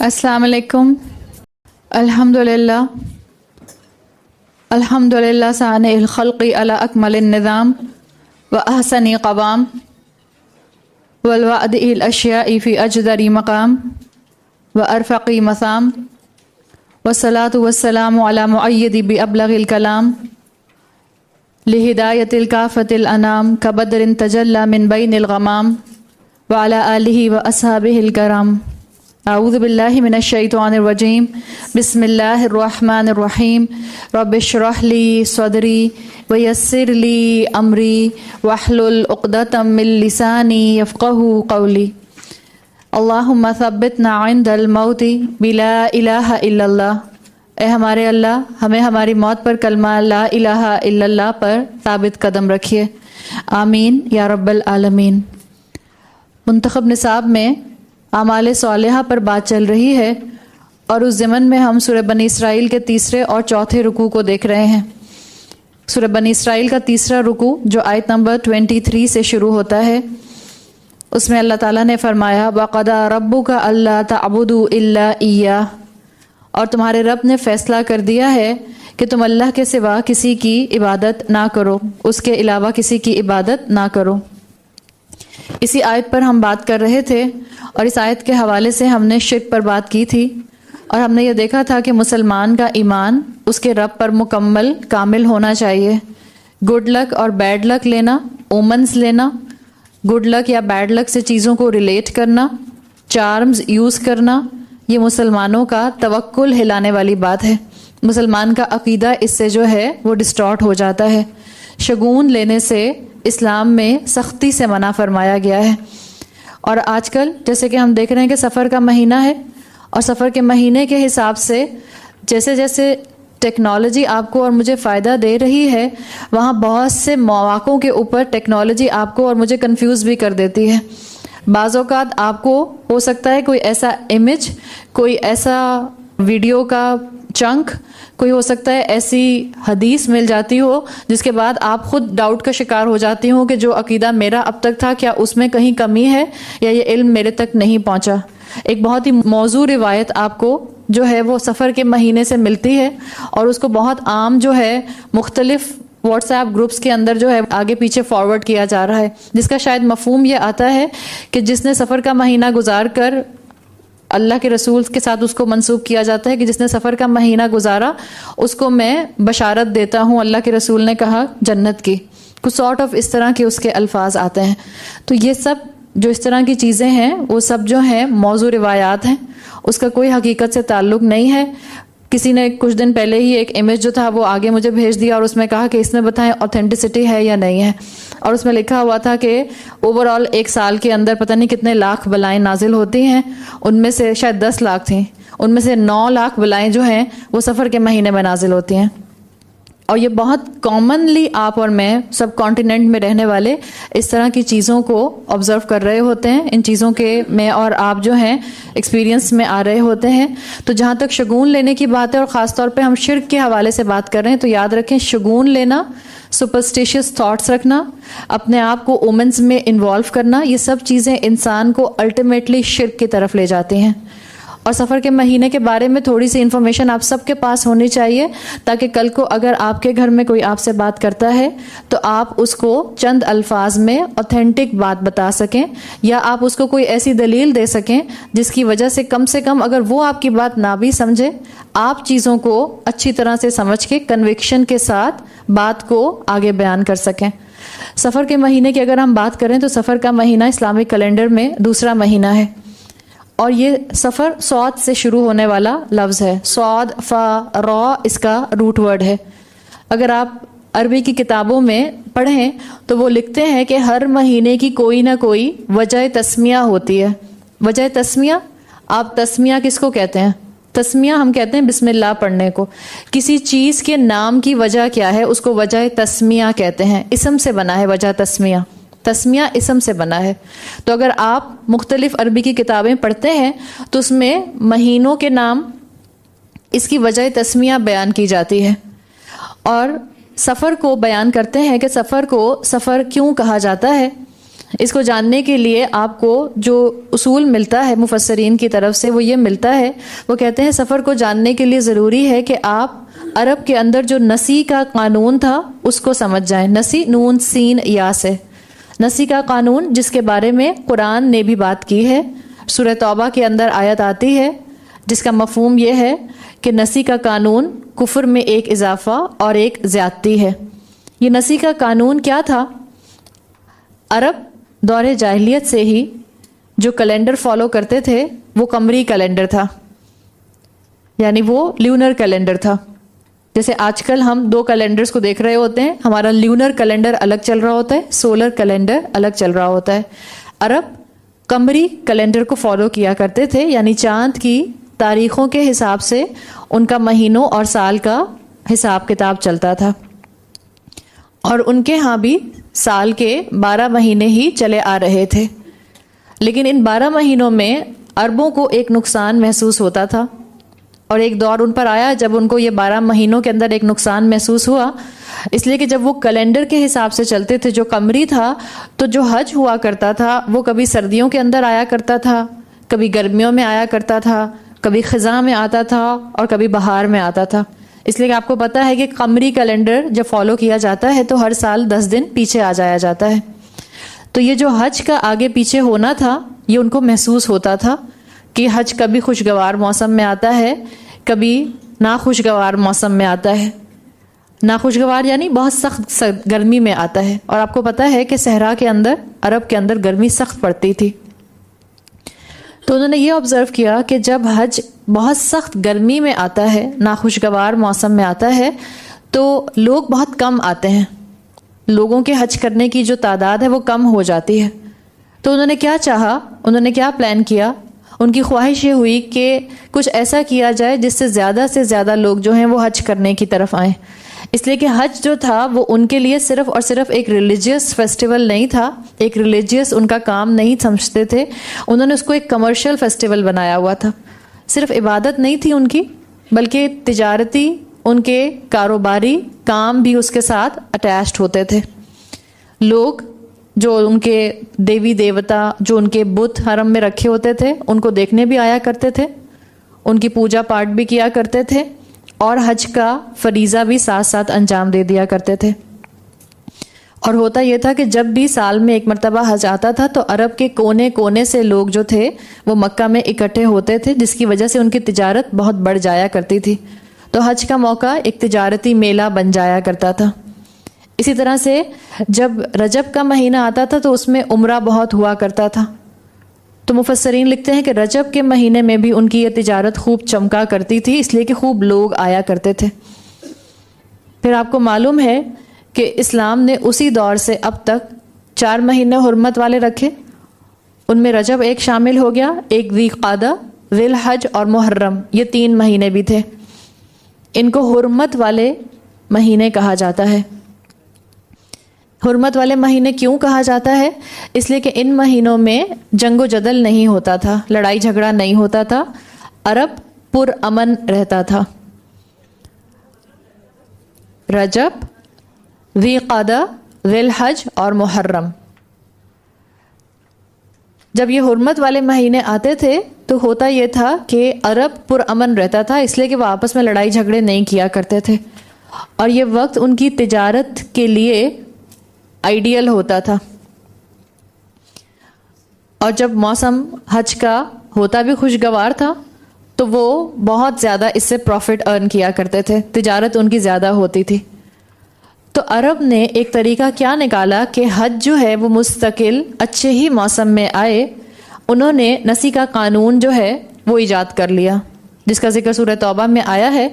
السلام علیکم. الحمدللہ صانع الخلق علی اکمل النظام و احسن قوام والوعد الاشیاء فی اجدر مقام و ارفق مسام والصلاة والسلام علی معید بابلغ الکلام لہدایت الکافۃ الانام کبدر تجلی من بین الغمام وعلی آلہ و اصحابہ الکرام. اعوذ باللہ من الشیطان الرجیم. بسم اللہ الرحمن الرحیم. رب اشرح لی صدری ویسر لی امری واحلل عقدۃ من لسانی یفقہوا قولی. اللہم ثبتنا عند الموت بلا الہ الا اللہ. اے ہمارے اللہ، ہمیں ہماری موت پر کلمہ لا الہ الا اللہ پر ثابت قدم رکھیے. آمین یا رب العالمین. منتخب نصاب میں اعمال صالحہ پر بات چل رہی ہے اور اس ضمن میں ہم سورہ بنی اسرائیل کے تیسرے اور چوتھے رکوع کو دیکھ رہے ہیں. سورہ بنی اسرائیل کا تیسرا رکوع جو آیت نمبر 23 سے شروع ہوتا ہے، اس میں اللہ تعالیٰ نے فرمایا وَقَضَىٰ رَبُّكَ أَلَّا تَعْبُدُوا إِلَّا إِيَّاهُ، اور تمہارے رب نے فیصلہ کر دیا ہے کہ تم اللہ کے سوا کسی کی عبادت نہ کرو، اس کے علاوہ کسی کی عبادت نہ کرو. اسی آیت پر ہم بات کر رہے تھے اور اس آیت کے حوالے سے ہم نے شرک پر بات کی تھی اور ہم نے یہ دیکھا تھا کہ مسلمان کا ایمان اس کے رب پر مکمل کامل ہونا چاہیے. گڈ لک اور بیڈ لک لینا، اومنز لینا، گڈ لک یا بیڈ لک سے چیزوں کو ریلیٹ کرنا، چارمز یوز کرنا، یہ مسلمانوں کا توکل ہلانے والی بات ہے. مسلمان کا عقیدہ اس سے جو ہے وہ ڈسٹارٹ ہو جاتا ہے. شگون لینے سے اسلام میں سختی سے منع فرمایا گیا ہے. اور آج کل جیسے کہ ہم دیکھ رہے ہیں کہ سفر کا مہینہ ہے اور سفر کے مہینے کے حساب سے جیسے جیسے ٹیکنالوجی آپ کو اور مجھے فائدہ دے رہی ہے، وہاں بہت سے مواقعوں کے اوپر ٹیکنالوجی آپ کو اور مجھے کنفیوز بھی کر دیتی ہے. بعض اوقات آپ کو ہو سکتا ہے کوئی ایسا امیج، کوئی ایسا ویڈیو کا چنک، کوئی ہو سکتا ہے ایسی حدیث مل جاتی ہو جس کے بعد آپ خود ڈاؤٹ کا شکار ہو جاتی ہوں کہ جو عقیدہ میرا اب تک تھا کیا اس میں کہیں کمی ہے یا یہ علم میرے تک نہیں پہنچا. ایک بہت ہی موضوع روایت آپ کو جو ہے وہ سفر کے مہینے سے ملتی ہے اور اس کو بہت عام جو ہے مختلف واٹس ایپ گروپس کے اندر جو ہے آگے پیچھے فارورڈ کیا جا رہا ہے، جس کا شاید مفہوم یہ آتا ہے کہ جس نے سفر کا مہینہ گزار کر اللہ کے رسول کے ساتھ اس کو منسوب کیا جاتا ہے کہ جس نے سفر کا مہینہ گزارا اس کو میں بشارت دیتا ہوں، اللہ کے رسول نے کہا جنت کی. کچھ سارٹ آف اس طرح کے اس کے الفاظ آتے ہیں. تو یہ سب جو اس طرح کی چیزیں ہیں وہ سب جو ہیں موضوع روایات ہیں، اس کا کوئی حقیقت سے تعلق نہیں ہے. کسی نے کچھ دن پہلے ہی ایک امیج جو تھا وہ آگے مجھے بھیج دیا اور اس میں کہا کہ اس میں بتائیں اوتھینٹسٹی ہے یا نہیں ہے، اور اس میں لکھا ہوا تھا کہ اوور آل ایک سال کے اندر پتہ نہیں کتنے لاکھ بلائیں نازل ہوتی ہیں، ان میں سے شاید 10 لاکھ تھیں، ان میں سے 9 لاکھ بلائیں جو ہیں وہ سفر کے مہینے میں نازل ہوتی ہیں. اور یہ بہت کامنلی آپ اور میں سب کانٹیننٹ میں رہنے والے اس طرح کی چیزوں کو آبزرو کر رہے ہوتے ہیں، ان چیزوں کے میں اور آپ جو ہیں ایکسپیرینس میں آ رہے ہوتے ہیں. تو جہاں تک شگون لینے کی بات ہے اور خاص طور پہ ہم شرک کے حوالے سے بات کر رہے ہیں، تو یاد رکھیں شگون لینا، سپرسٹیشیس تھاٹس رکھنا، اپنے آپ کو اومنز میں انوالو کرنا، یہ سب چیزیں انسان کو الٹیمیٹلی شرک کی طرف لے جاتی ہیں. اور سفر کے مہینے کے بارے میں تھوڑی سی انفارمیشن آپ سب کے پاس ہونی چاہیے تاکہ کل کو اگر آپ کے گھر میں کوئی آپ سے بات کرتا ہے تو آپ اس کو چند الفاظ میں اوتھینٹک بات بتا سکیں، یا آپ اس کو کوئی ایسی دلیل دے سکیں جس کی وجہ سے کم اگر وہ آپ کی بات نہ بھی سمجھے، آپ چیزوں کو اچھی طرح سے سمجھ کے کنوکشن کے ساتھ بات کو آگے بیان کر سکیں. سفر کے مہینے کی اگر ہم بات کریں تو سفر کا مہینہ اسلامک کیلنڈر میں دوسرا مہینہ ہے اور یہ سفر صاد سے شروع ہونے والا لفظ ہے. صاد فا را اس کا روٹ ورڈ ہے. اگر آپ عربی کی کتابوں میں پڑھیں تو وہ لکھتے ہیں کہ ہر مہینے کی کوئی نہ کوئی وجہ تسمیہ ہوتی ہے. وجہ تسمیہ، آپ تسمیہ کس کو کہتے ہیں؟ تسمیہ ہم کہتے ہیں بسم اللہ پڑھنے کو. کسی چیز کے نام کی وجہ کیا ہے اس کو وجہ تسمیہ کہتے ہیں. اسم سے بنا ہے وجہ تسمیہ، تسمیہ اسم سے بنا ہے. تو اگر آپ مختلف عربی کی کتابیں پڑھتے ہیں تو اس میں مہینوں کے نام، اس کی وجہ تسمیہ بیان کی جاتی ہے. اور سفر کو بیان کرتے ہیں کہ سفر کو سفر کیوں کہا جاتا ہے. اس کو جاننے کے لیے آپ کو جو اصول ملتا ہے مفسرین کی طرف سے وہ یہ ملتا ہے، وہ کہتے ہیں سفر کو جاننے کے لیے ضروری ہے کہ آپ عرب کے اندر جو نسی کا قانون تھا اس کو سمجھ جائیں. نسی نون سین یا سے، نسی کا قانون جس کے بارے میں قرآن نے بھی بات کی ہے. سورہ توبہ کے اندر آیت آتی ہے جس کا مفہوم یہ ہے کہ نسی کا قانون کفر میں ایک اضافہ اور ایک زیادتی ہے. یہ نسی کا قانون کیا تھا؟ عرب دور جاہلیت سے ہی جو کیلنڈر فالو کرتے تھے وہ قمری کیلنڈر تھا، یعنی وہ لیونر کیلنڈر تھا. جیسے آج کل ہم 2 کیلنڈرز کو دیکھ رہے ہوتے ہیں، ہمارا لیونر کیلنڈر الگ چل رہا ہوتا ہے، سولر کیلنڈر الگ چل رہا ہوتا ہے. عرب قمری کیلنڈر کو فالو کیا کرتے تھے، یعنی چاند کی تاریخوں کے حساب سے ان کا مہینوں اور سال کا حساب کتاب چلتا تھا. اور ان کے ہاں بھی سال کے 12 مہینے ہی چلے آ رہے تھے. لیکن ان 12 مہینوں میں عربوں کو ایک نقصان محسوس ہوتا تھا، اور ایک دور ان پر آیا جب ان کو یہ 12 مہینوں کے اندر ایک نقصان محسوس ہوا، اس لیے کہ جب وہ کیلنڈر کے حساب سے چلتے تھے جو قمری تھا، تو جو حج ہوا کرتا تھا وہ کبھی سردیوں کے اندر آیا کرتا تھا، کبھی گرمیوں میں آیا کرتا تھا، کبھی خزاں میں آتا تھا اور کبھی بہار میں آتا تھا. اس لیے کہ آپ کو پتہ ہے کہ قمری کیلنڈر جب فالو کیا جاتا ہے تو ہر سال 10 دن پیچھے آ جایا جاتا ہے. تو یہ جو حج کا آگے پیچھے ہونا تھا یہ ان کو محسوس ہوتا تھا کہ حج کبھی خوشگوار موسم میں آتا ہے، کبھی ناخوشگوار موسم میں آتا ہے. ناخوشگوار یعنی بہت سخت گرمی میں آتا ہے، اور آپ کو پتہ ہے کہ صحرا کے اندر، عرب کے اندر گرمی سخت پڑتی تھی. تو انہوں نے یہ آبزرو کیا کہ جب حج بہت سخت گرمی میں آتا ہے، ناخوشگوار موسم میں آتا ہے، تو لوگ بہت کم آتے ہیں، لوگوں کے حج کرنے کی جو تعداد ہے وہ کم ہو جاتی ہے. تو انہوں نے کیا چاہا، انہوں نے کیا پلان کیا، ان کی خواہش یہ ہوئی کہ کچھ ایسا کیا جائے جس سے زیادہ لوگ جو ہیں وہ حج کرنے کی طرف آئیں. اس لیے کہ حج جو تھا وہ ان کے لیے صرف اور صرف ایک ریلیجیس فیسٹیول نہیں تھا، ایک ریلیجیس ان کا کام نہیں سمجھتے تھے. انہوں نے اس کو ایک کمرشل فیسٹیول بنایا ہوا تھا. صرف عبادت نہیں تھی ان کی، بلکہ تجارتی، ان کے کاروباری کام بھی اس کے ساتھ اٹیچڈ ہوتے تھے. لوگ جو ان کے دیوی دیوتا، جو ان کے بت حرم میں رکھے ہوتے تھے، ان کو دیکھنے بھی آیا کرتے تھے، ان کی پوجا پاٹ بھی کیا کرتے تھے، اور حج کا فریضہ بھی ساتھ ساتھ انجام دے دیا کرتے تھے. اور ہوتا یہ تھا کہ جب بھی سال میں ایک مرتبہ حج آتا تھا تو عرب کے کونے کونے سے لوگ جو تھے وہ مکہ میں اکٹھے ہوتے تھے، جس کی وجہ سے ان کی تجارت بہت بڑھ جایا کرتی تھی. تو حج کا موقع ایک تجارتی میلہ بن جایا کرتا تھا. اسی طرح سے جب رجب کا مہینہ آتا تھا تو اس میں عمرہ بہت ہوا کرتا تھا. تو مفسرین لکھتے ہیں کہ رجب کے مہینے میں بھی ان کی یہ تجارت خوب چمکا کرتی تھی، اس لیے کہ خوب لوگ آیا کرتے تھے. پھر آپ کو معلوم ہے کہ اسلام نے اسی دور سے اب تک 4 مہینے حرمت والے رکھے. ان میں رجب ایک شامل ہو گیا، ایک ذی قعدہ، ذی الحج اور محرم، یہ 3 مہینے بھی تھے. ان کو حرمت والے مہینے کہا جاتا ہے. حرمت والے مہینے کیوں کہا جاتا ہے؟ اس لیے کہ ان مہینوں میں جنگ و جدل نہیں ہوتا تھا، لڑائی جھگڑا نہیں ہوتا تھا، عرب پر امن رہتا تھا. رجب، ذی قعدہ، ذی الحج اور محرم، جب یہ حرمت والے مہینے آتے تھے تو ہوتا یہ تھا کہ عرب پر امن رہتا تھا، اس لیے کہ وہ آپس میں لڑائی جھگڑے نہیں کیا کرتے تھے، اور یہ وقت ان کی تجارت کے لیے آئیڈیل ہوتا تھا. اور جب موسم حج کا ہوتا بھی خوشگوار تھا تو وہ بہت زیادہ اس سے پروفٹ ارن کیا کرتے تھے، تجارت ان کی زیادہ ہوتی تھی. تو عرب نے ایک طریقہ کیا نکالا کہ حج جو ہے وہ مستقل اچھے ہی موسم میں آئے. انہوں نے نسی کا قانون جو ہے وہ ایجاد کر لیا، جس کا ذکر سورہ توبہ میں آیا ہے.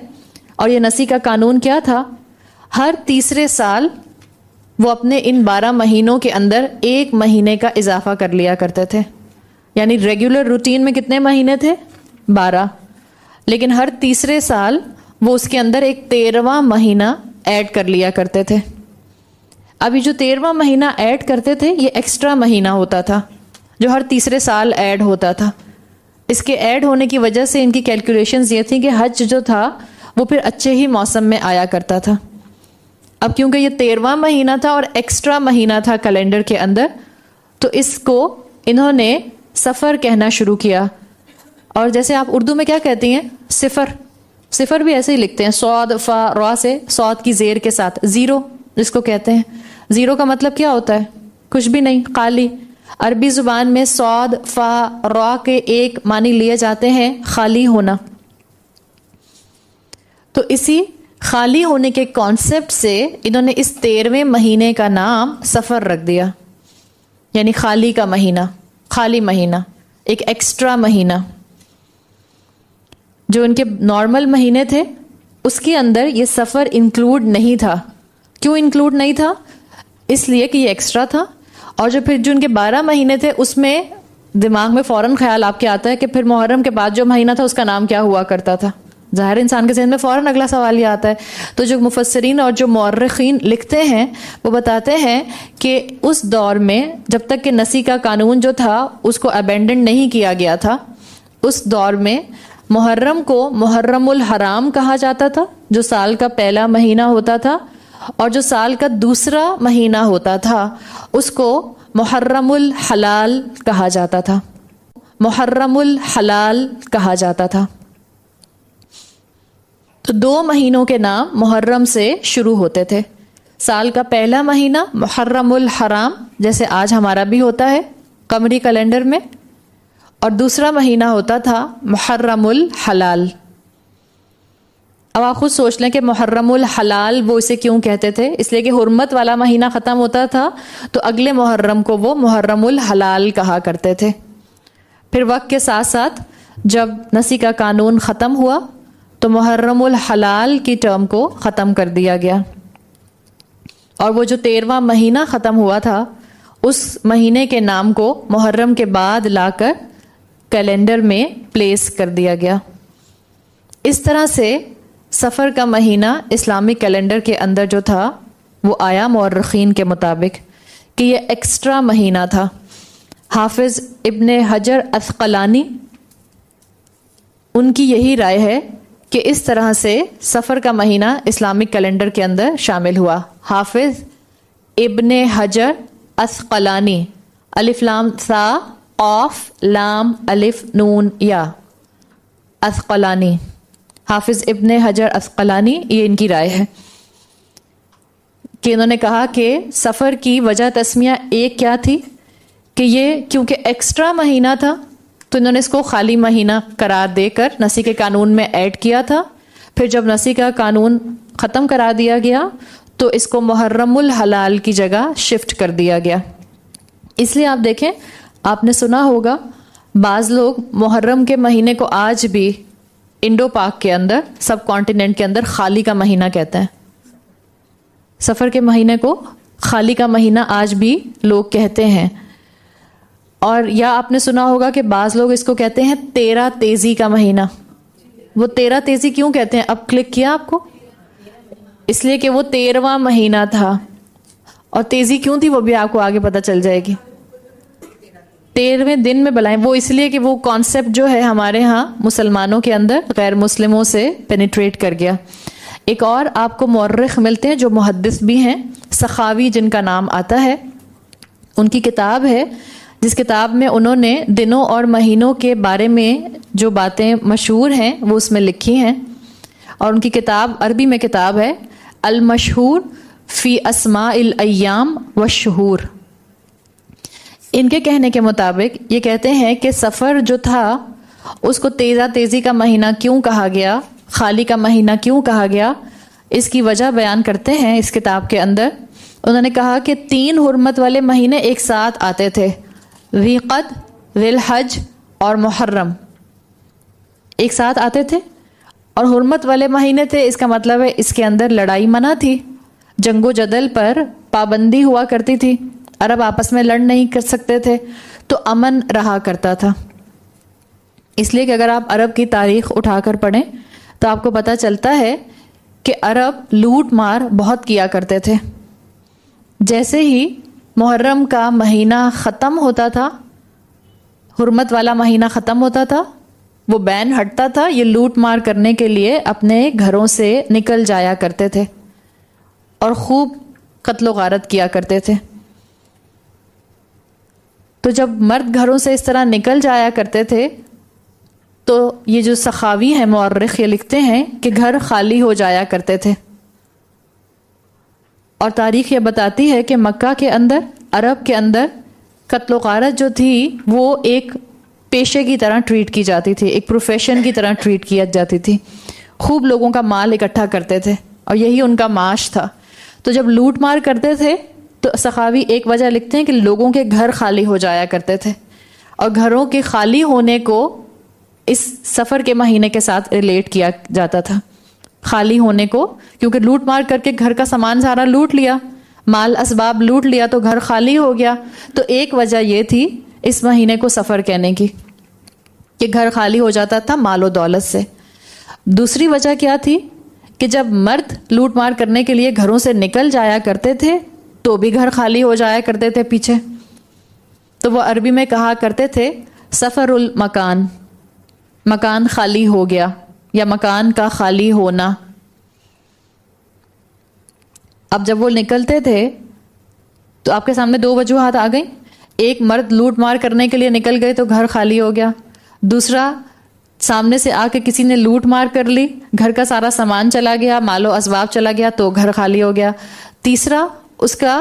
اور یہ نسی کا قانون کیا تھا؟ ہر تیسرے سال وہ اپنے ان 12 مہینوں کے اندر 1 مہینے کا اضافہ کر لیا کرتے تھے. یعنی ریگولر روٹین میں کتنے مہینے تھے؟ 12. لیکن ہر تیسرے سال وہ اس کے اندر ایک 13واں مہینہ ایڈ کر لیا کرتے تھے. اب یہ جو 13واں مہینہ ایڈ کرتے تھے یہ ایکسٹرا مہینہ ہوتا تھا جو ہر تیسرے سال ایڈ ہوتا تھا. اس کے ایڈ ہونے کی وجہ سے ان کی کیلکولیشنز یہ تھیں کہ حج جو تھا وہ پھر اچھے ہی موسم میں آیا کرتا تھا. اب کیونکہ یہ 13واں مہینہ تھا اور ایکسٹرا مہینہ تھا کیلنڈر کے اندر، تو اس کو انہوں نے سفر کہنا شروع کیا. اور جیسے آپ اردو میں کیا کہتی ہیں؟ صفر. صفر بھی ایسے ہی لکھتے ہیں، صاد فا را سے صاد کی زیر کے ساتھ. زیرو جس کو کہتے ہیں، زیرو کا مطلب کیا ہوتا ہے؟ کچھ بھی نہیں، خالی. عربی زبان میں صاد فا را کے ایک معنی لیے جاتے ہیں، خالی ہونا. تو اسی خالی ہونے کے کانسیپٹ سے انہوں نے اس 13ویں مہینے کا نام سفر رکھ دیا، یعنی خالی کا مہینہ، خالی مہینہ، ایک ایکسٹرا مہینہ. جو ان کے نارمل مہینے تھے اس کے اندر یہ سفر انکلوڈ نہیں تھا. کیوں انکلوڈ نہیں تھا؟ اس لیے کہ یہ ایکسٹرا تھا. اور جو پھر جو ان کے 12 مہینے تھے اس میں دماغ میں فوراً خیال آپ کے آتا ہے کہ پھر محرم کے بعد جو مہینہ تھا اس کا نام کیا ہوا کرتا تھا. ظاہر انسان کے ذہن میں فوراً اگلا سوال یہ آتا ہے. تو جو مفسرین اور جو مورخین لکھتے ہیں وہ بتاتے ہیں کہ اس دور میں جب تک کہ نسی کا قانون جو تھا اس کو ابینڈن نہیں کیا گیا تھا، اس دور میں محرم کو محرم الحرام کہا جاتا تھا جو سال کا پہلا مہینہ ہوتا تھا، اور جو سال کا دوسرا مہینہ ہوتا تھا اس کو محرم الحلال کہا جاتا تھا. محرم الحلال کہا جاتا تھا. تو 2 مہینوں کے نام محرم سے شروع ہوتے تھے. سال کا پہلا مہینہ محرم الحرام جیسے آج ہمارا بھی ہوتا ہے قمری کیلنڈر میں، اور دوسرا مہینہ ہوتا تھا محرم الحلال. اب آپ خود سوچ لیں کہ محرم الحلال وہ اسے کیوں کہتے تھے؟ اس لیے کہ حرمت والا مہینہ ختم ہوتا تھا تو اگلے محرم کو وہ محرم الحلال کہا کرتے تھے. پھر وقت کے ساتھ ساتھ جب نسی کا قانون ختم ہوا تو محرم الحلال کی ٹرم کو ختم کر دیا گیا، اور وہ جو 13واں مہینہ ختم ہوا تھا اس مہینے کے نام کو محرم کے بعد لا کر کیلنڈر میں پلیس کر دیا گیا. اس طرح سے سفر کا مہینہ اسلامک کیلنڈر کے اندر جو تھا وہ آیا مورخین کے مطابق کہ یہ ایکسٹرا مہینہ تھا. حافظ ابن حجر عسقلانی ان کی یہی رائے ہے کہ اس طرح سے سفر کا مہینہ اسلامک کیلنڈر کے اندر شامل ہوا. حافظ ابن حجر عسقلانی، الف لام ثا قاف لام الف نون یا، عسقلانی، حافظ ابن حجر عسقلانی، یہ ان کی رائے ہے کہ انہوں نے کہا کہ سفر کی وجہ تسمیہ ایک کیا تھی کہ یہ کیونکہ ایکسٹرا مہینہ تھا تو انہوں نے اس کو خالی مہینہ قرار دے کر نسی کے قانون میں ایڈ کیا تھا. پھر جب نسی کا قانون ختم کرا دیا گیا تو اس کو محرم الحلال کی جگہ شفٹ کر دیا گیا. اس لیے آپ دیکھیں، آپ نے سنا ہوگا بعض لوگ محرم کے مہینے کو آج بھی انڈو پاک کے اندر، سب کانٹیننٹ کے اندر خالی کا مہینہ کہتے ہیں. سفر کے مہینے کو خالی کا مہینہ آج بھی لوگ کہتے ہیں. اور یا آپ نے سنا ہوگا کہ بعض لوگ اس کو کہتے ہیں 13 تیزی کا مہینہ. وہ 13 تیزی کیوں کہتے ہیں؟ اب کلک کیا آپ کو؟ اس لیے کہ وہ 13واں مہینہ تھا. اور تیزی کیوں تھی وہ بھی آپ کو آگے پتہ چل جائے گی. 13ویں دن میں بلائیں، وہ اس لیے کہ وہ کانسیپٹ جو ہے ہمارے ہاں مسلمانوں کے اندر غیر مسلموں سے پینیٹریٹ کر گیا. ایک اور آپ کو مورخ ملتے ہیں جو محدث بھی ہیں، سخاوی جن کا نام آتا ہے. ان کی کتاب ہے جس کتاب میں انہوں نے دنوں اور مہینوں کے بارے میں جو باتیں مشہور ہیں وہ اس میں لکھی ہیں. اور ان کی کتاب عربی میں کتاب ہے المشہور فی اسماء الایام والشہور. ان کے کہنے کے مطابق یہ کہتے ہیں کہ سفر جو تھا اس کو تیزی کا مہینہ کیوں کہا گیا، خالی کا مہینہ کیوں کہا گیا، اس کی وجہ بیان کرتے ہیں اس کتاب کے اندر. انہوں نے کہا کہ 3 حرمت والے مہینے ایک ساتھ آتے تھے، ذی قعد، ذی الحج اور محرم ایک ساتھ آتے تھے. اور حرمت والے مہینے تھے، اس کا مطلب ہے اس کے اندر لڑائی منع تھی، جنگ و جدل پر پابندی ہوا کرتی تھی، عرب آپس میں لڑ نہیں کر سکتے تھے، تو امن رہا کرتا تھا. اس لیے کہ اگر آپ عرب کی تاریخ اٹھا کر پڑھیں تو آپ کو پتہ چلتا ہے کہ عرب لوٹ مار بہت کیا کرتے تھے. جیسے ہی محرم کا مہینہ ختم ہوتا تھا، حرمت والا مہینہ ختم ہوتا تھا، وہ بین ہٹتا تھا، یہ لوٹ مار کرنے کے لیے اپنے گھروں سے نکل جایا کرتے تھے اور خوب قتل و غارت کیا کرتے تھے. تو جب مرد گھروں سے اس طرح نکل جایا کرتے تھے تو یہ جو سخاوی ہیں مورخ یہ لکھتے ہیں کہ گھر خالی ہو جایا کرتے تھے. اور تاریخ یہ بتاتی ہے کہ مکہ کے اندر، عرب کے اندر قتل و غارت جو تھی وہ ایک پیشے کی طرح ٹریٹ کی جاتی تھی، ایک پروفیشن کی طرح ٹریٹ کی جاتی تھی. خوب لوگوں کا مال اکٹھا کرتے تھے اور یہی ان کا معاش تھا. تو جب لوٹ مار کرتے تھے تو سخاوی ایک وجہ لکھتے ہیں کہ لوگوں کے گھر خالی ہو جایا کرتے تھے، اور گھروں کے خالی ہونے کو اس سفر کے مہینے کے ساتھ ریلیٹ کیا جاتا تھا. خالی ہونے کو، کیونکہ لوٹ مار کر کے گھر کا سامان سارا لوٹ لیا، مال اسباب لوٹ لیا تو گھر خالی ہو گیا. تو ایک وجہ یہ تھی اس مہینے کو سفر کہنے کی کہ گھر خالی ہو جاتا تھا مال و دولت سے. دوسری وجہ کیا تھی کہ جب مرد لوٹ مار کرنے کے لیے گھروں سے نکل جایا کرتے تھے تو بھی گھر خالی ہو جایا کرتے تھے پیچھے. تو وہ عربی میں کہا کرتے تھے سفر المکان، مکان خالی ہو گیا یا مکان کا خالی ہونا. اب جب وہ نکلتے تھے تو آپ کے سامنے دو وجوہات آ گئیں. ایک، مرد لوٹ مار کرنے کے لیے نکل گئے تو گھر خالی ہو گیا. دوسرا، سامنے سے آ کے کسی نے لوٹ مار کر لی، گھر کا سارا سامان چلا گیا، مال و اسباب چلا گیا تو گھر خالی ہو گیا. تیسرا، اس کا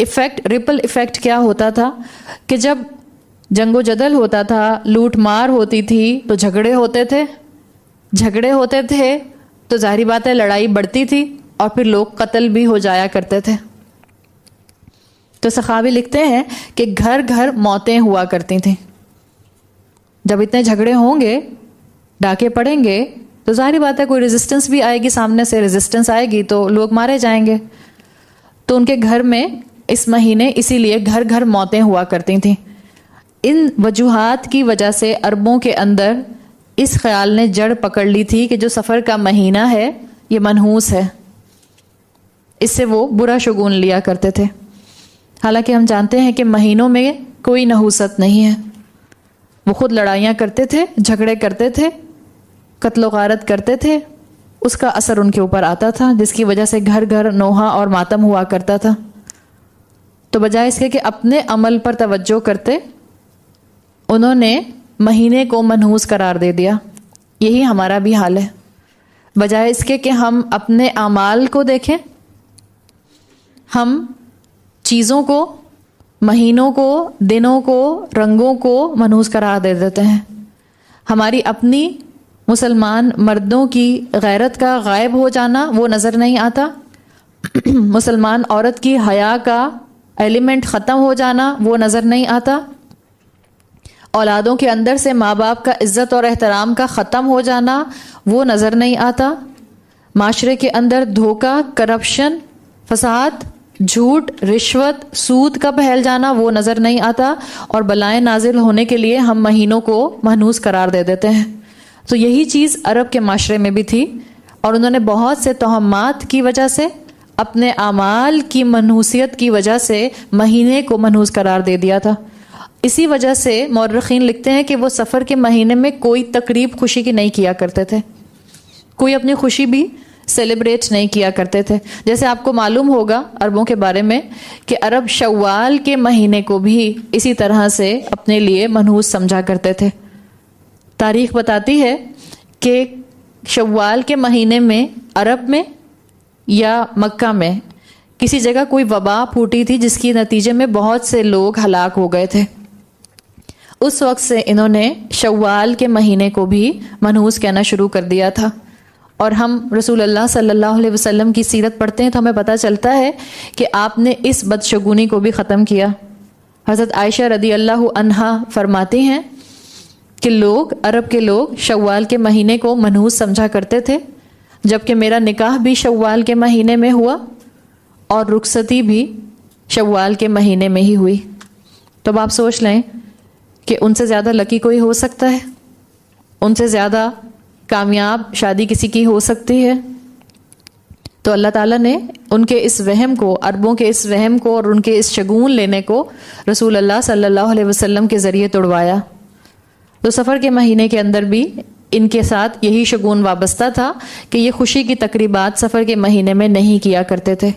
ایفیکٹ، ریپل ایفیکٹ کیا ہوتا تھا کہ جب جنگ و جدل ہوتا تھا، لوٹ مار ہوتی تھی تو جھگڑے ہوتے تھے تو ظاہری بات ہے لڑائی بڑھتی تھی اور پھر لوگ قتل بھی ہو جایا کرتے تھے. تو سخاوی لکھتے ہیں کہ گھر گھر موتیں ہوا کرتی تھیں. جب اتنے جھگڑے ہوں گے، ڈاکے پڑیں گے تو ظاہری بات ہے کوئی ریزسٹنس بھی آئے گی، سامنے سے ریزسٹنس آئے گی تو لوگ مارے جائیں گے. تو ان کے گھر میں اس مہینے اسی لیے گھر گھر موتیں ہوا کرتی تھیں. ان وجوہات کی وجہ سے عربوں کے اندر اس خیال نے جڑ پکڑ لی تھی کہ جو سفر کا مہینہ ہے یہ منحوس ہے، اس سے وہ برا شگون لیا کرتے تھے. حالانکہ ہم جانتے ہیں کہ مہینوں میں کوئی نحوست نہیں ہے. وہ خود لڑائیاں کرتے تھے، جھگڑے کرتے تھے، قتل و غارت کرتے تھے، اس کا اثر ان کے اوپر آتا تھا جس کی وجہ سے گھر گھر نوحہ اور ماتم ہوا کرتا تھا. تو بجائے اس کے کہ اپنے عمل پر توجہ کرتے، انہوں نے مہینے کو منحوس قرار دے دیا. یہی ہمارا بھی حال ہے. بجائے اس کے کہ ہم اپنے اعمال کو دیکھیں، ہم چیزوں کو، مہینوں کو، دنوں کو، رنگوں کو منحوس قرار دے دیتے ہیں. ہماری اپنی مسلمان مردوں کی غیرت کا غائب ہو جانا وہ نظر نہیں آتا، مسلمان عورت کی حیا کا ایلیمنٹ ختم ہو جانا وہ نظر نہیں آتا، اولادوں کے اندر سے ماں باپ کا عزت اور احترام کا ختم ہو جانا وہ نظر نہیں آتا، معاشرے کے اندر دھوکہ، کرپشن، فساد، جھوٹ، رشوت، سود کا پھیل جانا وہ نظر نہیں آتا، اور بلائیں نازل ہونے کے لیے ہم مہینوں کو منحوس قرار دے دیتے ہیں. تو یہی چیز عرب کے معاشرے میں بھی تھی، اور انہوں نے بہت سے توہمات کی وجہ سے، اپنے اعمال کی منحوسیت کی وجہ سے مہینے کو منحوس قرار دے دیا تھا. اسی وجہ سے مورخین لکھتے ہیں کہ وہ سفر کے مہینے میں کوئی تقریب خوشی کی نہیں کیا کرتے تھے، کوئی اپنی خوشی بھی سیلیبریٹ نہیں کیا کرتے تھے. جیسے آپ کو معلوم ہوگا عربوں کے بارے میں کہ عرب شوال کے مہینے کو بھی اسی طرح سے اپنے لیے منحوس سمجھا کرتے تھے. تاریخ بتاتی ہے کہ شوال کے مہینے میں عرب میں یا مکہ میں کسی جگہ کوئی وبا پھوٹی تھی جس کی نتیجے میں بہت سے لوگ ہلاک ہو گئے تھے. اس وقت سے انہوں نے شوال کے مہینے کو بھی منحوس کہنا شروع کر دیا تھا. اور ہم رسول اللہ صلی اللہ علیہ وسلم کی سیرت پڑھتے ہیں تو ہمیں پتہ چلتا ہے کہ آپ نے اس بدشگونی کو بھی ختم کیا. حضرت عائشہ رضی اللہ عنہا فرماتی ہیں کہ عرب کے لوگ شوال کے مہینے کو منحوس سمجھا کرتے تھے، جبکہ میرا نکاح بھی شوال کے مہینے میں ہوا اور رخصتی بھی شوال کے مہینے میں ہی ہوئی. تو اب آپ سوچ لیں کہ ان سے زیادہ لکی کوئی ہو سکتا ہے؟ ان سے زیادہ کامیاب شادی کسی کی ہو سکتی ہے؟ تو اللہ تعالیٰ نے ان کے اس وہم کو، عربوں کے اس وہم کو اور ان کے اس شگون لینے کو رسول اللہ صلی اللہ علیہ وسلم کے ذریعے توڑوایا. تو سفر کے مہینے کے اندر بھی ان کے ساتھ یہی شگون وابستہ تھا کہ یہ خوشی کی تقریبات سفر کے مہینے میں نہیں کیا کرتے تھے.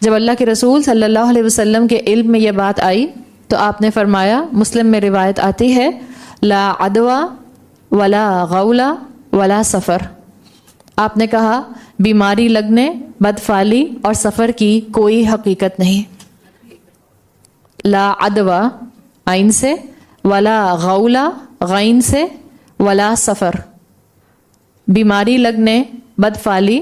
جب اللہ کے رسول صلی اللہ علیہ وسلم کے علم میں یہ بات آئی تو آپ نے فرمایا، مسلم میں روایت آتی ہے، لا عدوہ ولا غولا ولا سفر. آپ نے کہا بیماری لگنے، بدفعلی اور سفر کی کوئی حقیقت نہیں. لا عدوہ عین سے، ولا غولا غین سے، ولا سفر، بیماری لگنے، بدفعلی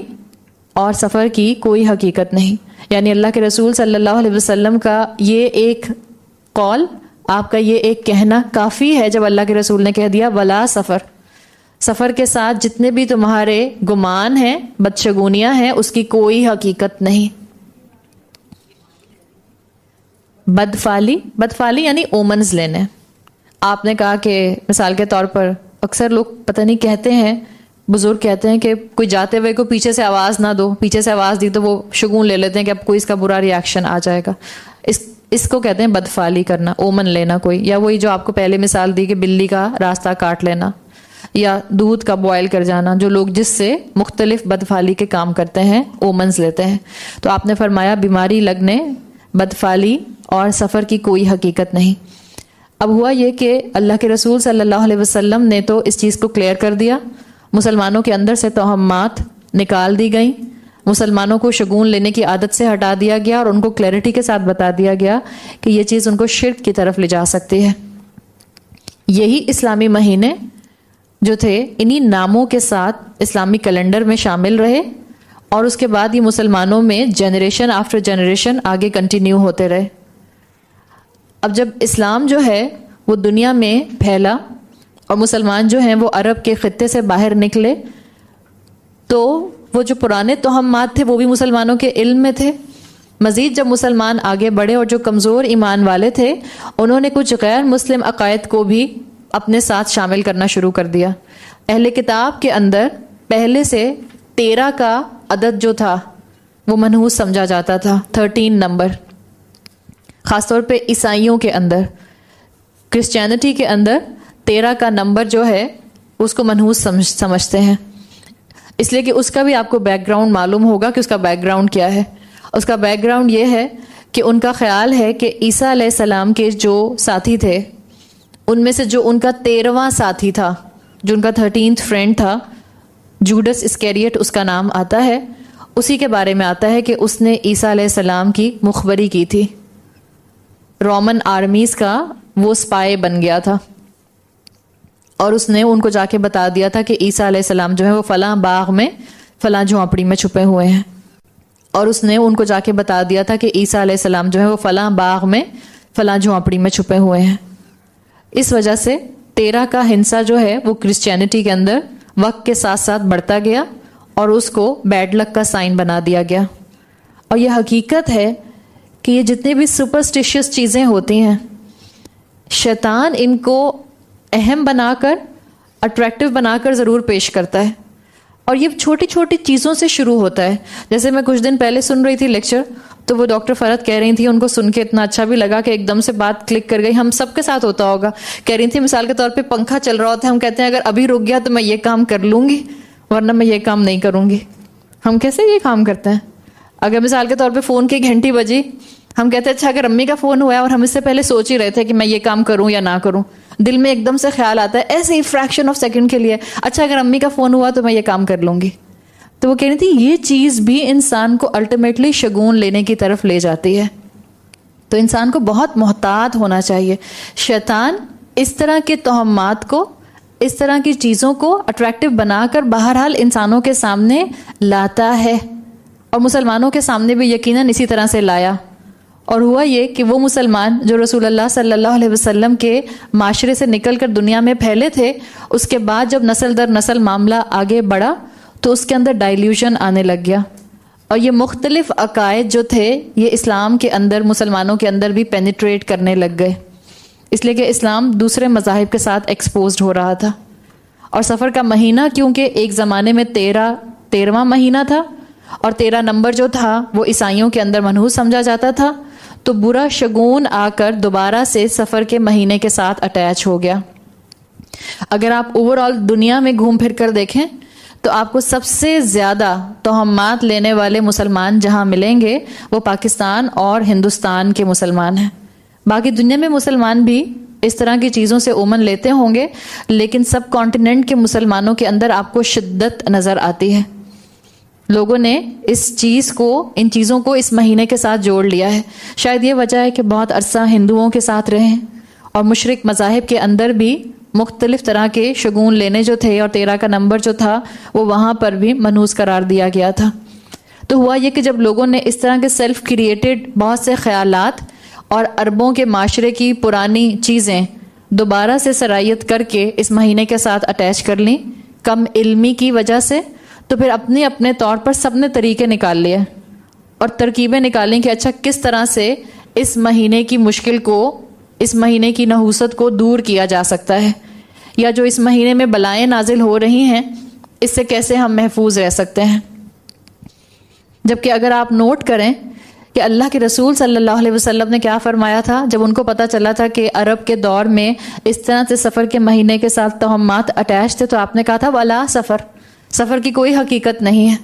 اور سفر کی کوئی حقیقت نہیں. یعنی اللہ کے رسول صلی اللہ علیہ وسلم کا یہ ایک قول، آپ کا یہ ایک کہنا کافی ہے جب اللہ کے رسول نے کہہ دیا ولا سفر. سفر کے ساتھ جتنے بھی تمہارے گمان ہیں، بدشگونیاں ہیں، اس کی کوئی حقیقت نہیں. بدفعلی یعنی اومنز لینے. آپ نے کہا کہ مثال کے طور پر اکثر لوگ پتہ نہیں کہتے ہیں، بزرگ کہتے ہیں کہ کوئی جاتے ہوئے کو پیچھے سے آواز نہ دو، پیچھے سے آواز دی تو وہ شگون لے لیتے ہیں کہ اب کوئی اس کا برا ریاکشن آ جائے گا. اس کو کہتے ہیں بدفعلی کرنا، اومن لینا کوئی. یا وہی جو آپ کو پہلے مثال دی کہ بلی کا راستہ کاٹ لینا یا دودھ کا بوائل کر جانا، جو لوگ جس سے مختلف بدفعلی کے کام کرتے ہیں اومنز لیتے ہیں. تو آپ نے فرمایا بیماری لگنے، بدفعلی اور سفر کی کوئی حقیقت نہیں. اب ہوا یہ کہ اللہ کے رسول صلی اللہ علیہ وسلم نے تو اس چیز کو کلیئر کر دیا، مسلمانوں کے اندر سے توہمات نکال دی گئیں، مسلمانوں کو شگون لینے کی عادت سے ہٹا دیا گیا اور ان کو کلیئرٹی کے ساتھ بتا دیا گیا کہ یہ چیز ان کو شرک کی طرف لے جا سکتی ہے. یہی اسلامی مہینے جو تھے انہی ناموں کے ساتھ اسلامی کیلنڈر میں شامل رہے اور اس کے بعد یہ مسلمانوں میں جنریشن آفٹر جنریشن آگے کنٹینیو ہوتے رہے. اب جب اسلام جو ہے وہ دنیا میں پھیلا اور مسلمان جو ہیں وہ عرب کے خطے سے باہر نکلے، تو وہ جو پرانے توہمات تھے وہ بھی مسلمانوں کے علم میں تھے. مزید جب مسلمان آگے بڑھے اور جو کمزور ایمان والے تھے انہوں نے کچھ غیر مسلم عقائد کو بھی اپنے ساتھ شامل کرنا شروع کر دیا. اہل کتاب کے اندر پہلے سے 13 کا عدد جو تھا وہ منحوس سمجھا جاتا تھا، 13 نمبر. خاص طور پہ عیسائیوں کے اندر، کرسچینٹی کے اندر 13 کا نمبر جو ہے اس کو منحوس سمجھتے ہیں. اس لیے کہ اس کا بھی آپ کو بیک گراؤنڈ معلوم ہوگا کہ اس کا بیک گراؤنڈ کیا ہے. اس کا بیک گراؤنڈ یہ ہے کہ ان کا خیال ہے کہ عیسیٰ علیہ السلام کے جو ساتھی تھے ان میں سے جو ان کا 13واں ساتھی تھا، جو ان کا 13th فرینڈ تھا، جوڈس اسکیریٹ اس کا نام آتا ہے، اسی کے بارے میں آتا ہے کہ اس نے عیسیٰ علیہ السلام کی مخبری کی تھی. رومن آرمیز کا وہ سپائے بن گیا تھا اور اس نے ان کو جا کے بتا دیا تھا کہ عیسیٰ علیہ السلام جو ہے وہ فلاں باغ میں فلاں جھونپڑی میں چھپے ہوئے ہیں. اور اس نے ان کو جا کے بتا دیا تھا کہ عیسیٰ علیہ السلام جو ہے وہ فلاں باغ میں فلاں جھونپڑی میں چھپے ہوئے ہیں. اس وجہ سے 13 کا ہنسا جو ہے وہ کرسچینٹی کے اندر وقت کے ساتھ ساتھ بڑھتا گیا اور اس کو بیڈ لک کا سائن بنا دیا گیا. اور یہ حقیقت ہے کہ یہ جتنی بھی سپرسٹیشیس چیزیں ہوتی ہیں، شیطان ان کو اہم بنا کر، اٹریکٹیو بنا کر ضرور پیش کرتا ہے. اور یہ چھوٹی چھوٹی چیزوں سے شروع ہوتا ہے. جیسے میں کچھ دن پہلے سن رہی تھی لیکچر، تو وہ ڈاکٹر فرحت کہہ رہی تھی، ان کو سن کے اتنا اچھا بھی لگا کہ ایک دم سے بات کلک کر گئی. ہم سب کے ساتھ ہوتا ہوگا. کہہ رہی تھی مثال کے طور پہ پنکھا چل رہا ہوتا ہے، ہم کہتے ہیں اگر ابھی رک گیا تو میں یہ کام کر لوں گی ورنہ میں یہ کام نہیں کروں گی. ہم کیسے یہ کام کرتے ہیں؟ اگر مثال کے طور پہ فون کی گھنٹی بجی، ہم کہتے ہیں اچھا اگر امی کا فون ہوا ہے اور ہم اس سے پہلے سوچ ہی رہے تھے کہ میں یہ کام کروں یا نہ کروں، دل میں ایک دم سے خیال آتا ہے ایسے ہی فریکشن آف سیکنڈ کے لیے، اچھا اگر امی کا فون ہوا تو میں یہ کام کر لوں گی. تو وہ کہہ رہی تھی یہ چیز بھی انسان کو الٹیمیٹلی شگون لینے کی طرف لے جاتی ہے. تو انسان کو بہت محتاط ہونا چاہیے. شیطان اس طرح کے توہمات کو، اس طرح کی چیزوں کو اٹریکٹیو بنا کر بہرحال انسانوں کے سامنے لاتا ہے، اور مسلمانوں کے سامنے بھی یقیناً اسی طرح سے لایا. اور ہوا یہ کہ وہ مسلمان جو رسول اللہ صلی اللہ علیہ وسلم کے معاشرے سے نکل کر دنیا میں پھیلے تھے، اس کے بعد جب نسل در نسل معاملہ آگے بڑھا تو اس کے اندر ڈائلیوشن آنے لگ گیا، اور یہ مختلف عقائد جو تھے یہ اسلام کے اندر، مسلمانوں کے اندر بھی پینیٹریٹ کرنے لگ گئے، اس لیے کہ اسلام دوسرے مذاہب کے ساتھ ایکسپوزڈ ہو رہا تھا. اور سفر کا مہینہ کیونکہ ایک زمانے میں 13واں مہینہ تھا، اور 13 نمبر جو تھا وہ عیسائیوں کے اندر منحوس سمجھا جاتا تھا، تو برا شگون آ کر دوبارہ سے سفر کے مہینے کے ساتھ اٹیچ ہو گیا. اگر آپ اوور آل دنیا میں گھوم پھر کر دیکھیں تو آپ کو سب سے زیادہ توہمات لینے والے مسلمان جہاں ملیں گے وہ پاکستان اور ہندوستان کے مسلمان ہیں. باقی دنیا میں مسلمان بھی اس طرح کی چیزوں سے عموماً لیتے ہوں گے، لیکن سب کانٹیننٹ کے مسلمانوں کے اندر آپ کو شدت نظر آتی ہے. لوگوں نے ان چیزوں کو اس مہینے کے ساتھ جوڑ لیا ہے. شاید یہ وجہ ہے کہ بہت عرصہ ہندوؤں کے ساتھ رہے اور مشرک مذاہب کے اندر بھی مختلف طرح کے شگون لینے جو تھے اور 13 کا نمبر جو تھا وہ وہاں پر بھی منحوس قرار دیا گیا تھا. تو ہوا یہ کہ جب لوگوں نے اس طرح کے سیلف کریٹڈ بہت سے خیالات اور عربوں کے معاشرے کی پرانی چیزیں دوبارہ سے سرایت کر کے اس مہینے کے ساتھ اٹیچ کر لیں کم علمی کی وجہ سے، تو پھر اپنے اپنے طور پر سب نے طریقے نکال لیے اور ترکیبیں نکالیں کہ اچھا کس طرح سے اس مہینے کی مشکل کو، اس مہینے کی نحوست کو دور کیا جا سکتا ہے، یا جو اس مہینے میں بلائیں نازل ہو رہی ہیں اس سے کیسے ہم محفوظ رہ سکتے ہیں. جبکہ اگر آپ نوٹ کریں کہ اللہ کے رسول صلی اللہ علیہ وسلم نے کیا فرمایا تھا جب ان کو پتہ چلا تھا کہ عرب کے دور میں اس طرح سے سفر کے مہینے کے ساتھ توہمات اٹیچ تھے، تو آپ نے کہا تھا ولا سفر کی کوئی حقیقت نہیں ہے.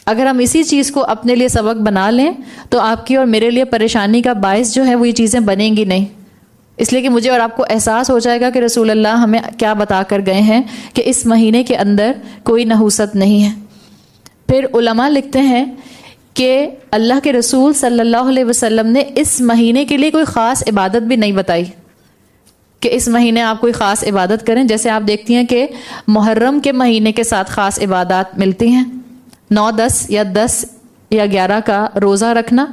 اگر ہم اسی چیز کو اپنے لیے سبق بنا لیں تو آپ کی اور میرے لیے پریشانی کا باعث جو ہے وہ یہ چیزیں بنیں گی نہیں، اس لیے کہ مجھے اور آپ کو احساس ہو جائے گا کہ رسول اللہ ہمیں کیا بتا کر گئے ہیں کہ اس مہینے کے اندر کوئی نحوست نہیں ہے. پھر علماء لکھتے ہیں کہ اللہ کے رسول صلی اللہ علیہ وسلم نے اس مہینے کے لیے کوئی خاص عبادت بھی نہیں بتائی کہ اس مہینے آپ کوئی خاص عبادت کریں. جیسے آپ دیکھتی ہیں کہ محرم کے مہینے کے ساتھ خاص عبادات ملتی ہیں، 9، 10 یا 10 یا 11 کا روزہ رکھنا،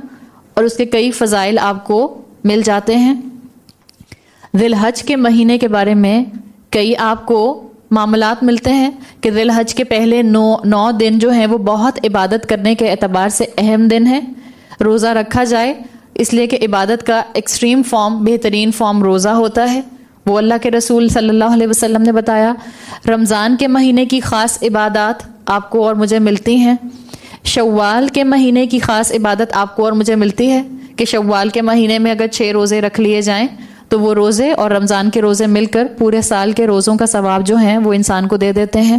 اور اس کے کئی فضائل آپ کو مل جاتے ہیں. ذی الحج کے مہینے کے بارے میں کئی آپ کو معاملات ملتے ہیں کہ ذی الحج کے پہلے 9 دن جو ہیں وہ بہت عبادت کرنے کے اعتبار سے اہم دن ہیں. روزہ رکھا جائے اس لیے کہ عبادت کا ایکسٹریم فارم، بہترین فارم روزہ ہوتا ہے، وہ اللہ کے رسول صلی اللہ علیہ وسلم نے بتایا. رمضان کے مہینے کی خاص عبادات آپ کو اور مجھے ملتی ہیں. شوال کے مہینے کی خاص عبادت آپ کو اور مجھے ملتی ہے کہ شوال کے مہینے میں اگر 6 روزے رکھ لیے جائیں تو وہ روزے اور رمضان کے روزے مل کر پورے سال کے روزوں کا ثواب جو ہیں وہ انسان کو دے دیتے ہیں.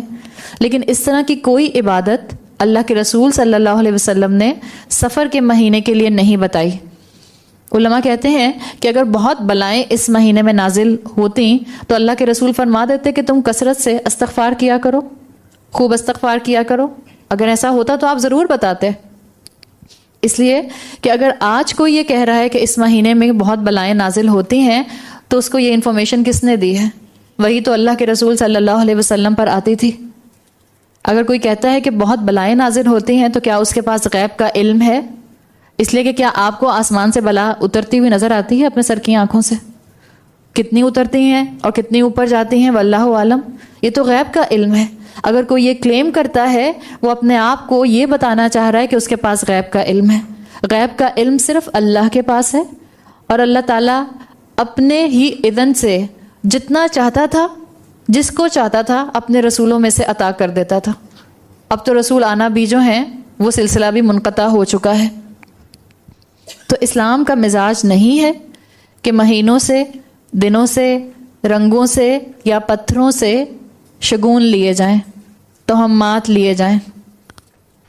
لیکن اس طرح کی کوئی عبادت اللہ کے رسول صلی اللہ علیہ وسلم نے سفر کے مہینے کے لیے نہیں بتائی. علماء کہتے ہیں کہ اگر بہت بلائیں اس مہینے میں نازل ہوتی تو اللہ کے رسول فرما دیتے کہ تم کثرت سے استغفار کیا کرو، خوب استغفار کیا کرو. اگر ایسا ہوتا تو آپ ضرور بتاتے، اس لیے کہ اگر آج کوئی یہ کہہ رہا ہے کہ اس مہینے میں بہت بلائیں نازل ہوتی ہیں تو اس کو یہ انفارمیشن کس نے دی ہے؟ وہی تو اللہ کے رسول صلی اللہ علیہ وسلم پر آتی تھی. اگر کوئی کہتا ہے کہ بہت بلائیں نازل ہوتی ہیں تو کیا اس کے پاس غیب کا علم ہے؟ اس لیے کہ کیا آپ کو آسمان سے بلا اترتی ہوئی نظر آتی ہے اپنے سر کی آنکھوں سے؟ کتنی اترتی ہیں اور کتنی اوپر جاتی ہیں واللہ عالم، یہ تو غیب کا علم ہے. اگر کوئی یہ کلیم کرتا ہے وہ اپنے آپ کو یہ بتانا چاہ رہا ہے کہ اس کے پاس غیب کا علم ہے. غیب کا علم صرف اللہ کے پاس ہے، اور اللہ تعالیٰ اپنے ہی اذن سے جتنا چاہتا تھا، جس کو چاہتا تھا اپنے رسولوں میں سے عطا کر دیتا تھا. اب تو رسول آنا بھی جو ہیں وہ سلسلہ بھی منقطع ہو چکا ہے. تو اسلام کا مزاج نہیں ہے کہ مہینوں سے، دنوں سے، رنگوں سے یا پتھروں سے شگون لیے جائیں، توہمات لیے جائیں.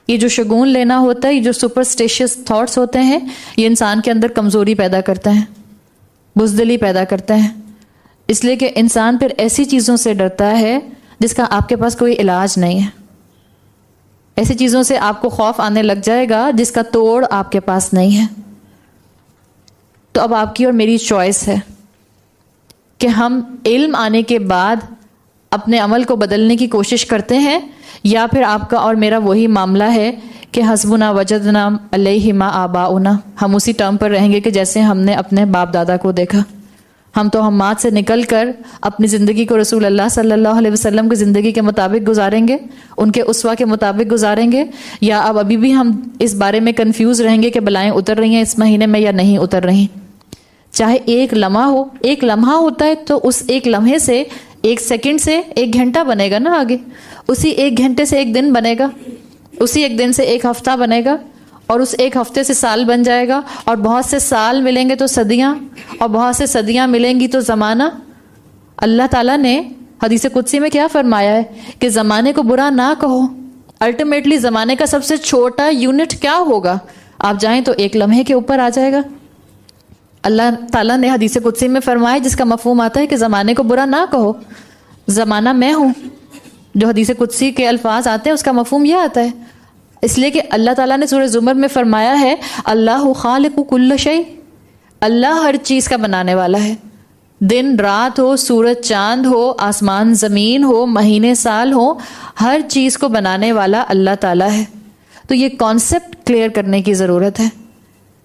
یہ جو شگون لینا ہوتا ہے، یہ جو سپرسٹیشیس تھاٹس ہوتے ہیں، یہ انسان کے اندر کمزوری پیدا کرتے ہیں، بزدلی پیدا کرتے ہیں. اس لیے کہ انسان پھر ایسی چیزوں سے ڈرتا ہے جس کا آپ کے پاس کوئی علاج نہیں ہے. ایسی چیزوں سے آپ کو خوف آنے لگ جائے گا جس کا توڑ آپ کے پاس نہیں ہے. تو اب آپ کی اور میری چوائس ہے کہ ہم علم آنے کے بعد اپنے عمل کو بدلنے کی کوشش کرتے ہیں، یا پھر آپ کا اور میرا وہی معاملہ ہے کہ حسبنا وجدنا علیہ ما آباؤنا، ہم اسی ٹرم پر رہیں گے کہ جیسے ہم نے اپنے باپ دادا کو دیکھا. ہم توہمات سے نکل کر اپنی زندگی کو رسول اللہ صلی اللہ علیہ وسلم کی زندگی کے مطابق گزاریں گے، ان کے اسوہ کے مطابق گزاریں گے، یا اب ابھی بھی ہم اس بارے میں کنفیوز رہیں گے کہ بلائیں اتر رہی ہیں اس مہینے میں یا نہیں اتر رہی. چاہے ایک لمحہ ہو، ایک لمحہ ہوتا ہے تو اس ایک لمحے سے، ایک سیکنڈ سے 1 گھنٹہ بنے گا نا آگے، اسی 1 گھنٹے سے 1 دن بنے گا، اسی 1 دن سے 1 ہفتہ بنے گا، اور اس 1 ہفتے سے سال بن جائے گا، اور بہت سے سال ملیں گے تو صدیاں، اور بہت سے صدیاں ملیں گی تو زمانہ. اللہ تعالیٰ نے حدیث قدسی میں کیا فرمایا ہے کہ زمانے کو برا نہ کہو. الٹیمیٹلی زمانے کا سب سے چھوٹا یونٹ کیا ہوگا؟ آپ جائیں تو 1 لمحے کے اوپر آ جائے گا. اللہ تعالیٰ نے حدیث قدسی میں فرمایا جس کا مفہوم آتا ہے کہ زمانے کو برا نہ کہو، زمانہ میں ہوں. جو حدیث قدسی کے الفاظ آتے ہیں اس کا مفہوم یہ آتا ہے، اس لیے کہ اللہ تعالیٰ نے سورہ زمر میں فرمایا ہے اللہ خالق کل شیء، اللہ ہر چیز کا بنانے والا ہے. دن رات ہو، سورج چاند ہو، آسمان زمین ہو، مہینے سال ہو، ہر چیز کو بنانے والا اللہ تعالیٰ ہے. تو یہ کانسیپٹ کلیئر کرنے کی ضرورت ہے.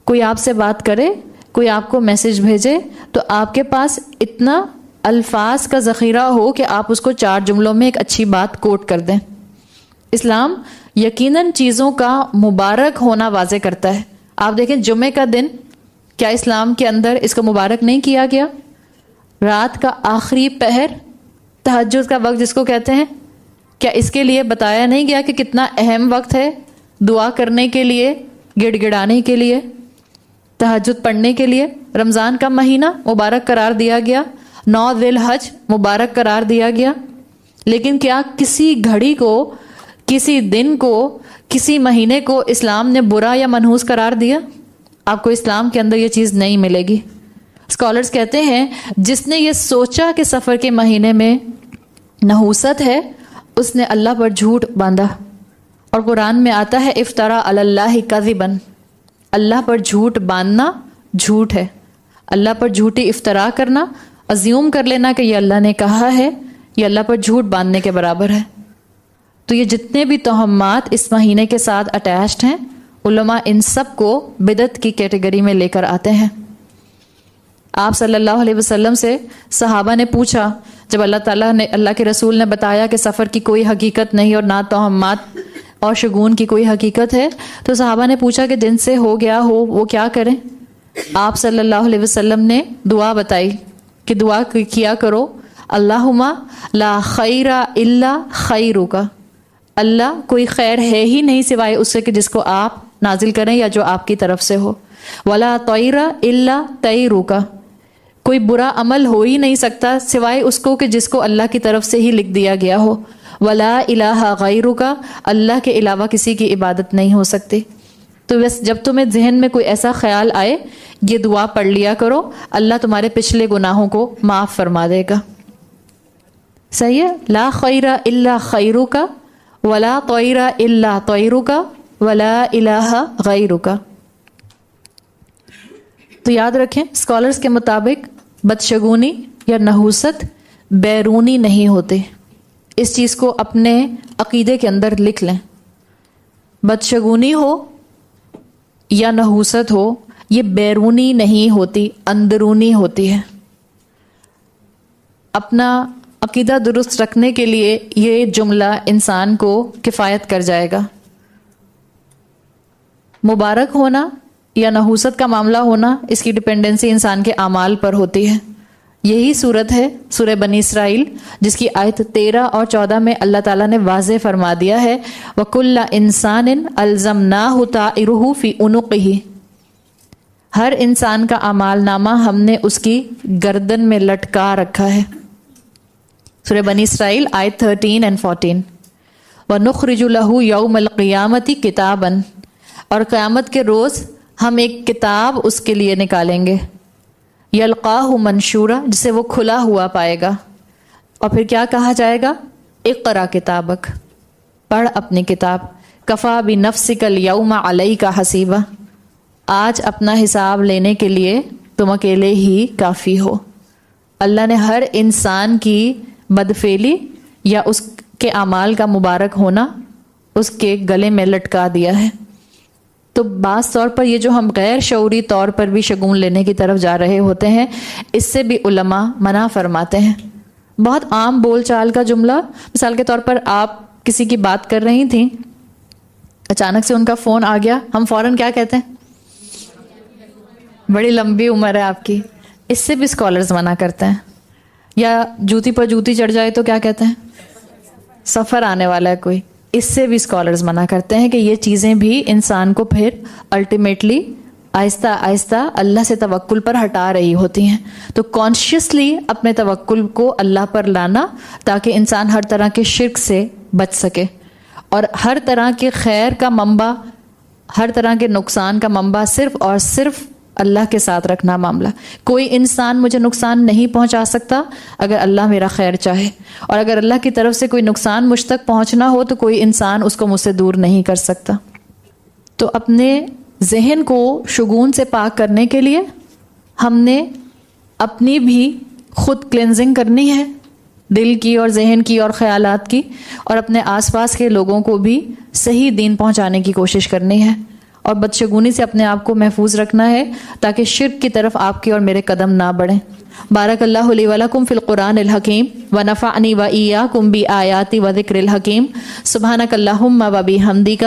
کوئی آپ سے بات کرے، کوئی آپ کو میسج بھیجے تو آپ کے پاس اتنا الفاظ کا ذخیرہ ہو کہ آپ اس کو 4 جملوں میں ایک اچھی بات کوٹ کر دیں. اسلام یقیناً چیزوں کا مبارک ہونا واضح کرتا ہے. آپ دیکھیں جمعے کا دن، کیا اسلام کے اندر اس کو مبارک نہیں کیا گیا؟ رات کا آخری پہر، تہجد کا وقت جس کو کہتے ہیں، کیا اس کے لیے بتایا نہیں گیا کہ کتنا اہم وقت ہے دعا کرنے کے لیے، گڑ گڑانے کے لیے، تہجد پڑھنے کے لیے؟ رمضان کا مہینہ مبارک قرار دیا گیا، 9 ذی الحج مبارک قرار دیا گیا. لیکن کیا کسی گھڑی کو، کسی دن کو، کسی مہینے کو اسلام نے برا یا منحوس قرار دیا؟ آپ کو اسلام کے اندر یہ چیز نہیں ملے گی. اسکالرز کہتے ہیں جس نے یہ سوچا کہ سفر کے مہینے میں نحوست ہے، اس نے اللہ پر جھوٹ باندھا. اور قرآن میں آتا ہے افترا علی اللہ کذبا، اللہ پر جھوٹ باندھنا جھوٹ ہے. اللہ پر جھوٹی افطرا کرنا، ازیوم کر لینا کہ یہ اللہ نے کہا ہے، یہ اللہ پر جھوٹ باندھنے کے برابر ہے. تو یہ جتنے بھی توہمات اس مہینے کے ساتھ اٹیچڈ ہیں، علماء ان سب کو بدعت کی کیٹیگری میں لے کر آتے ہیں. آپ صلی اللہ علیہ وسلم سے صحابہ نے پوچھا، جب اللہ تعالیٰ نے، اللہ کے رسول نے بتایا کہ سفر کی کوئی حقیقت نہیں اور نہ توہمات اور شگون کی کوئی حقیقت ہے، تو صحابہ نے پوچھا کہ جن سے ہو گیا ہو وہ کیا کریں؟ آپ صلی اللہ علیہ وسلم نے دعا بتائی کہ دعا کیا کرو، اللہم لا خیر الا خیرک، اللہ کوئی خیر ہے ہی نہیں سوائے اس سے کہ جس کو آپ نازل کریں یا جو آپ کی طرف سے ہو. ولا طیر الا طیرک، کوئی برا عمل ہو ہی نہیں سکتا سوائے اس کو کہ جس کو اللہ کی طرف سے ہی لکھ دیا گیا ہو. ولا الہ غیرک، اللہ کے علاوہ کسی کی عبادت نہیں ہو سکتی. تو بس جب تمہیں ذہن میں کوئی ایسا خیال آئے، یہ دعا پڑھ لیا کرو، اللہ تمہارے پچھلے گناہوں کو معاف فرما دے گا. صحیح ہے؟ لا خیر الا خیرک ولا طیر الا طیرک ولا الہ غیرک. تو یاد رکھیں اسکالرز کے مطابق بدشگونی یا نحوست بیرونی نہیں ہوتے. اس چیز کو اپنے عقیدے کے اندر لکھ لیں. بدشگونی ہو یا نحوست ہو، یہ بیرونی نہیں ہوتی، اندرونی ہوتی ہے. اپنا عقیدہ درست رکھنے کے لیے یہ جملہ انسان کو کفایت کر جائے گا. مبارک ہونا یا نحوست کا معاملہ ہونا، اس کی ڈپینڈنسی انسان کے اعمال پر ہوتی ہے. یہی صورت ہے سورہ بنی اسرائیل، جس کی آیت 13 اور 14 میں اللہ تعالیٰ نے واضح فرما دیا ہے وَكُلَّ إِنسَانٍ أَلْزَمْنَاهُ طَائِرَهُ فِي عُنُقِهِ، ہر انسان کا اعمال نامہ ہم نے اس کی گردن میں لٹکا رکھا ہے. سورہ بنی اسرائیل آیت 13 and 14. وَنُخْرِجُ لَهُ يَوْمَ الْقِيَامَةِ كِتَابًا، اور قیامت کے روز ہم ایک کتاب اس کے لیے نکالیں گے، یلقاہ منشورا، جسے وہ کھلا ہوا پائے گا. اور پھر کیا کہا جائے گا؟ اقرا کتابک، پڑھ اپنی کتاب، کفا بنفسک الیوم علیک حسیبا، آج اپنا حساب لینے کے لیے تم اکیلے ہی کافی ہو. اللہ نے ہر انسان کی بدفعلی یا اس کے اعمال کا مبارک ہونا اس کے گلے میں لٹکا دیا ہے. تو بعض طور پر یہ جو ہم غیر شعوری طور پر بھی شگون لینے کی طرف جا رہے ہوتے ہیں، اس سے بھی علماء منع فرماتے ہیں. بہت عام بول چال کا جملہ، مثال کے طور پر آپ کسی کی بات کر رہی تھیں، اچانک سے ان کا فون آ گیا، ہم فوراً کیا کہتے ہیں؟ بڑی لمبی عمر ہے آپ کی. اس سے بھی اسکالرز منع کرتے ہیں. یا جوتی پر جوتی چڑھ جائے تو کیا کہتے ہیں؟ سفر آنے والا ہے کوئی. اس سے بھی اسکالرز منع کرتے ہیں کہ یہ چیزیں بھی انسان کو پھر الٹیمیٹلی آہستہ آہستہ اللہ سے توکل پر ہٹا رہی ہوتی ہیں. تو کانشیسلی اپنے توکل کو اللہ پر لانا تاکہ انسان ہر طرح کے شرک سے بچ سکے، اور ہر طرح کے خیر کا منبع، ہر طرح کے نقصان کا منبع صرف اور صرف اللہ کے ساتھ رکھنا معاملہ. کوئی انسان مجھے نقصان نہیں پہنچا سکتا اگر اللہ میرا خیر چاہے، اور اگر اللہ کی طرف سے کوئی نقصان مجھ تک پہنچنا ہو تو کوئی انسان اس کو مجھ سے دور نہیں کر سکتا. تو اپنے ذہن کو شگون سے پاک کرنے کے لیے ہم نے اپنی بھی خود کلینزنگ کرنی ہے، دل کی اور ذہن کی اور خیالات کی، اور اپنے آس پاس کے لوگوں کو بھی صحیح دین پہنچانے کی کوشش کرنی ہے، اور بدشگونی سے اپنے آپ کو محفوظ رکھنا ہے تاکہ شرک کی طرف آپ کے اور میرے قدم نہ بڑھیں. بارک اللہ لی ولکم فی القرآن الحکیم ونفعنی وایاکم بآیاتی وذکر الحکیم. سبحانک اللہم وبحمدک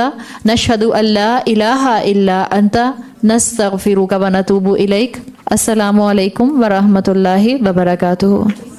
نشہد ان لا الہ الا انت نستغفرک ونتوب الیک. السلام علیکم ورحمۃ اللہ وبرکاتہ.